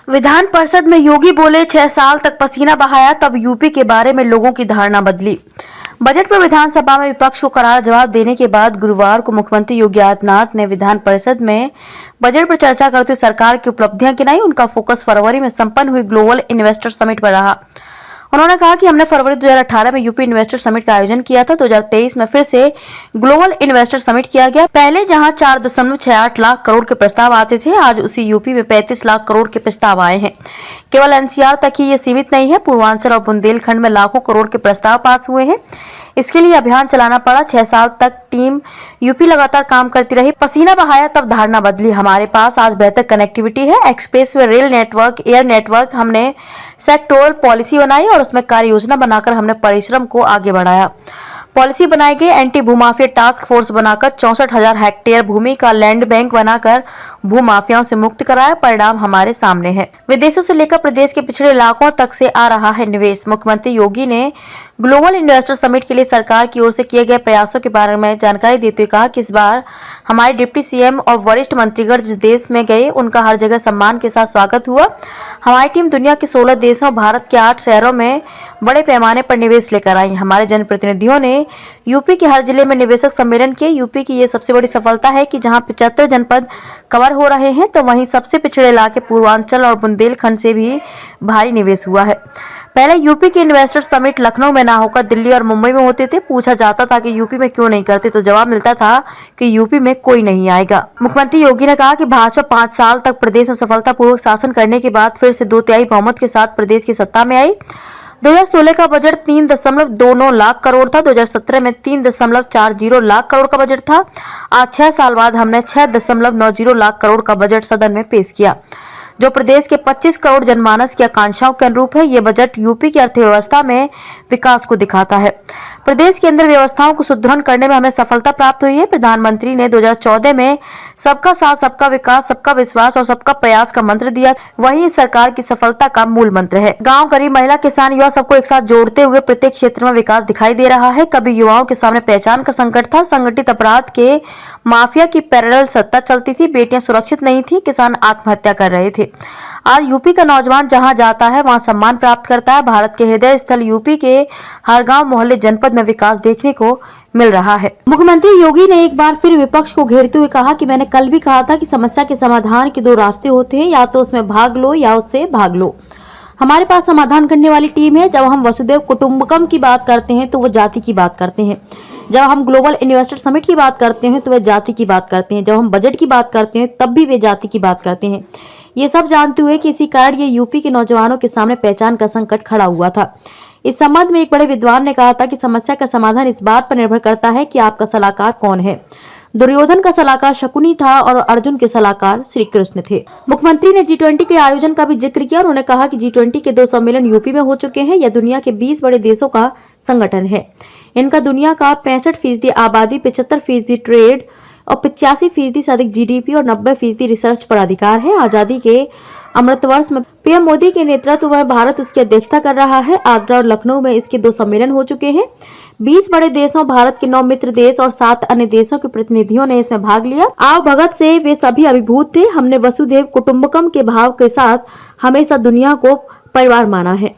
विधान परिषद में योगी बोले 6 साल तक पसीना बहाया तब यूपी के बारे में लोगों की धारणा बदली। बजट पर विधानसभा में विपक्ष को करारा जवाब देने के बाद गुरुवार को मुख्यमंत्री योगी आदित्यनाथ ने विधान परिषद में बजट पर चर्चा करते हुए सरकार की उपलब्धियां गिनाई। उनका फोकस फरवरी में संपन्न हुई ग्लोबल इन्वेस्टर समिट पर रहा। उन्होंने कहा कि हमने फरवरी 2018 में यूपी इन्वेस्टर समिट का आयोजन किया था। 2023 में फिर से ग्लोबल इन्वेस्टर समिट किया गया। पहले जहां 4.68 लाख करोड़ के प्रस्ताव आते थे, आज उसी यूपी में 35 लाख करोड़ के प्रस्ताव आए हैं। केवल एनसीआर तक ही ये सीमित नहीं है, पूर्वांचल और बुंदेलखंड में लाखों करोड़ के प्रस्ताव पास हुए हैं। इसके लिए अभियान चलाना पड़ा। 6 साल तक टीम यूपी लगातार काम करती रही। पसीना बहाया तब धारणा बदली। हमारे पास आज बेहतर कनेक्टिविटी है, express way, rail network, air network. हमने सेक्टोरल पॉलिसी बनाई और उसमें कार्य योजना बनाकर हमने परिश्रम को आगे बढ़ाया। पॉलिसी बनाई गई, एंटी भूमाफिया टास्क फोर्स बनाकर 64,000 हेक्टेयर भूमि का लैंड बैंक बनाकर भूमाफियाओं से मुक्त कराया। परिणाम हमारे सामने है। विदेशों से लेकर प्रदेश के पिछड़े इलाकों तक से आ रहा है निवेश। मुख्यमंत्री योगी ने ग्लोबल इन्वेस्टर समिट के लिए सरकार की ओर से किए गए प्रयासों के बारे में जानकारी देते हुए कहा कि इस बार हमारे डिप्टी सीएम और वरिष्ठ मंत्रीगण जिस देश में गए उनका हर जगह सम्मान के साथ स्वागत हुआ। हमारी टीम दुनिया के 16 देशों, भारत के 8 शहरों में बड़े पैमाने पर निवेश लेकर आई। हमारे जनप्रतिनिधियों ने यूपी के हर जिले में निवेशक सम्मेलन किए। यूपी की ये सबसे बड़ी सफलता है कि जहां 75 जनपद कवर हो रहे हैं, तो वहीं सबसे पिछड़े इलाके पूर्वांचल और बुंदेलखंड से भी भारी निवेश हुआ है। पहले यूपी के इन्वेस्टर समिट लखनऊ में ना होकर दिल्ली और मुंबई में होते थे। पूछा जाता था कि यूपी में क्यों नहीं करते, तो जवाब मिलता था कि यूपी में कोई नहीं आएगा। मुख्यमंत्री योगी ने कहा कि भाजपा 5 साल तक प्रदेश में सफलतापूर्वक शासन करने के बाद फिर से 2/3 बहुमत के साथ प्रदेश की सत्ता में आई। 2016 का बजट 3.29 लाख करोड़ था। 2017 में 3.40 लाख करोड़ का बजट था। आज 6 साल बाद हमने 6.90 लाख करोड़ का बजट सदन में पेश किया, जो प्रदेश के 25 करोड़ जनमानस की आकांक्षाओं के अनुरूप है। ये बजट यूपी की अर्थव्यवस्था में विकास को दिखाता है। प्रदेश के अंदर व्यवस्थाओं को सुदृढ़ करने में हमें सफलता प्राप्त हुई है। प्रधानमंत्री ने 2014 में सबका साथ, सबका विकास, सबका विश्वास और सबका प्रयास का मंत्र दिया। वही इस सरकार की सफलता का मूल मंत्र है। गांव, गरीब, महिला, किसान, युवा सबको एक साथ जोड़ते हुए प्रत्येक क्षेत्र में विकास दिखाई दे रहा है। कभी युवाओं के सामने पहचान का संकट था, संगठित अपराध के माफिया की पैरेलल सत्ता चलती थी, बेटियां सुरक्षित नहीं थी, किसान आत्महत्या कर रहे थे। आज यूपी का नौजवान जहां जाता है वहां सम्मान प्राप्त करता है। भारत के हृदय स्थल यूपी के हर गांव, मोहल्ले, जनपद में विकास देखने को मिल रहा है। मुख्यमंत्री योगी ने एक बार फिर विपक्ष को घेरते हुए कहा कि मैंने कल भी कहा था कि समस्या के समाधान के 2 रास्ते होते हैं, या तो उसमें भाग लो या उससे भाग लो। हमारे पास समाधान करने वाली टीम है। जब हम वसुधैव कुटुंबकम की बात करते हैं तो वो जाति की बात करते हैं। जब हम ग्लोबल इन्वेस्टर समिट की बात करते हैं तो वे जाति की बात करते हैं। जब हम बजट की बात करते हैं तब भी वे जाति की बात करते हैं। ये सब जानते हुए कि इसी कारण ये यूपी के नौजवानों के सामने पहचान का संकट खड़ा हुआ था। इस संबंध में एक बड़े विद्वान ने कहा था कि समस्या का समाधान इस बात पर निर्भर करता है कि आपका सलाहकार कौन है। दुर्योधन का सलाहकार शकुनी था और अर्जुन के सलाहकार श्री कृष्ण थे। मुख्यमंत्री ने G20 के आयोजन का भी जिक्र किया। उन्होंने कहा कि G20 के 2 सम्मेलन यूपी में हो चुके हैं। यह दुनिया के 20 बड़े देशों का संगठन है। इनका दुनिया का 65% आबादी, 75% ट्रेड और 85% से अधिक GDP और 90% रिसर्च पर अधिकार है। आजादी के अमृत वर्ष में पीएम मोदी के नेतृत्व में भारत उसकी अध्यक्षता कर रहा है। आगरा और लखनऊ में इसके 2 सम्मेलन हो चुके हैं। 20 बड़े देशों, भारत के 9 मित्र देश और 7 अन्य देशों के प्रतिनिधियों ने इसमें भाग लिया। आव भगत से वे सभी अभिभूत थे। हमने वसुधैव कुटुंबकम के भाव के साथ हमेशा दुनिया को परिवार माना है।